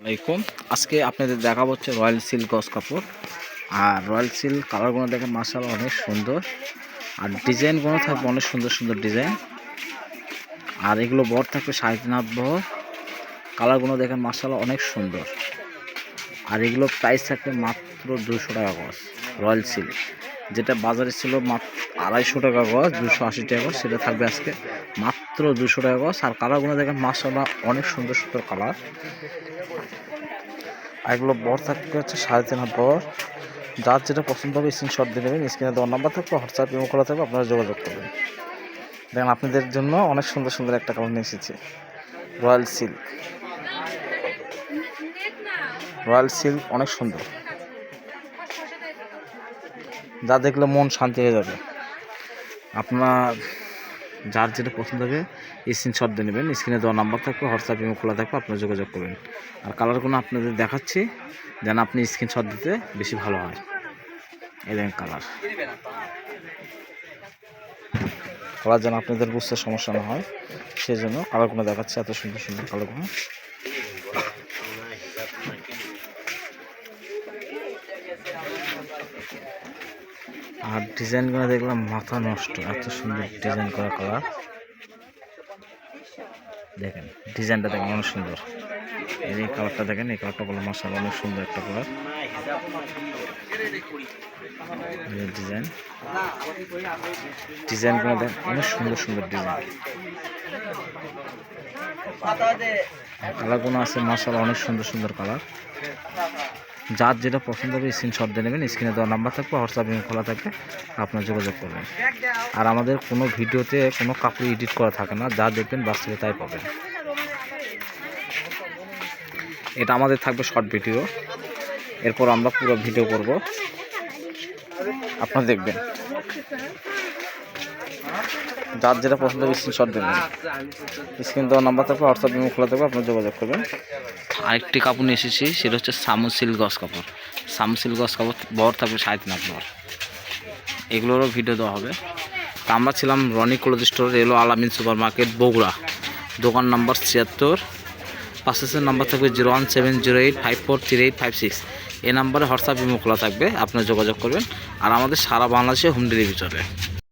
আসসালামাইকুম। আজকে আপনাদের দেখাবো হচ্ছে রয়্যাল সিল্ক গজ কাপড়। আর রয়্যাল সিল্ক কালারগুলো দেখেন মাশাআল্লাহ অনেক সুন্দর, আর ডিজাইনগুলো থাকবে অনেক সুন্দর সুন্দর ডিজাইন। আর এগুলো বড় থাকবে 3.5 হাত বড়। কালারগুলো দেখেন মাশাআল্লাহ অনেক সুন্দর। আর এগুলো প্রাইস থাকবে মাত্র 200 টাকা গজ। রয়্যাল সিল্ক যেটা বাজারে ছিল মাত্র 250 টাকা গজ, 280 টাকা গজ, সেটা থাকবে আজকে মাত্র 200 টাকা গজ। আর কালারগুলো দেখেন মাশাআল্লাহ অনেক সুন্দর সুন্দর কালার। এগুলো বড় থাকবে হচ্ছে 3.5 হাত বড়। যার যেটা পছন্দ হবে স্ক্রিনশট দিয়ে নেবেন। স্ক্রিনে দেওয়ার নাম্বার থাকবে, হোয়াটসঅ্যাপ ইমো খোলা থাকবে, আপনারা যোগাযোগ করবেন। দেখেন আপনাদের জন্য অনেক সুন্দর সুন্দর একটা কালার নিয়ে এসেছি, রয়্যাল সিল্ক। রয়্যাল সিল্ক অনেক সুন্দর, যা দেখলে মন শান্তি হয়ে যাবে। আপনার যার যেটা পছন্দ হবে স্ক্রিনশট দিয়ে নেবেন। স্ক্রিনে দেওয়া নাম্বার থাকবে, হোয়াটসঅ্যাপ ইমো খোলা থাকবে, আপনারা যোগাযোগ করবেন। আর কালারগুলো আপনাদের দেখাচ্ছি যেন আপনি স্ক্রিনশট দিতে বেশি ভালো হয়। এই দেখেন কালার যেন আপনাদের বুঝতে সমস্যা না হয়, সেই জন্য কালারগুলো দেখাচ্ছি। এত সুন্দর সুন্দর কালারগুলো। আর ডিজাইনগুলো দেখলাম মাথা নষ্ট, এত সুন্দর ডিজাইন করা কালার। দেখেন ডিজাইনটা দেখেন অনেক সুন্দর। এই কালারটা দেখেন, এই কালারটা বলে মাশাআল্লাহ অনেক সুন্দর একটা কালার। ডিজাইনগুলো দেখেন অনেক সুন্দর সুন্দর ডিজাইন। কালারগুলো আছে মাশাআল্লাহ অনেক সুন্দর সুন্দর কালার। যার যেটা পছন্দ হবে স্ক্রিনশট দিয়ে নেবেন। স্ক্রিনে দেওয়ার নাম্বার থাকবে, হোয়াটসঅ্যাপ ইমো খোলা থাকবে, আপনার যোগাযোগ করবেন। আর আমাদের কোনো ভিডিওতে কোনো কাপড় এডিট করা থাকে না, যা দেখবেন বাস্তবে তাই পাবেন। এটা আমাদের থাকবে শর্ট ভিডিও, এরপর আমরা পুরো ভিডিও করব, আপনারা দেখবেন। যার যেটা পছন্দ হবে স্ক্রিনশট দেবেন। স্ক্রিন দেওয়ার নাম্বার থাকবে, হোয়াটসঅ্যাপ ইমো খোলা থাকবে, আপনারা যোগাযোগ করবেন। আরেকটি কাপড় নিয়ে এসেছি, সেটা হচ্ছে সামু সিল্ক গজ কাপড়। সামু সিল্ক গজ কাপড় বড় থাকবে 3.5 হাত বড়। এগুলোরও ভিডিও দেওয়া হবে। তা আমরা ছিলাম রনি ক্লথ স্টোর, এলো আলামিন সুপার মার্কেট, বগুড়া। দোকান নাম্বার 76। পাশের নাম্বার থাকবে 01708543856। এই নাম্বারে হোয়াটসঅ্যাপ ইমো খোলা থাকবে, আপনারা যোগাযোগ করবেন। আর আমাদের সারা বাংলাদেশে হোম ডেলিভারি চলে।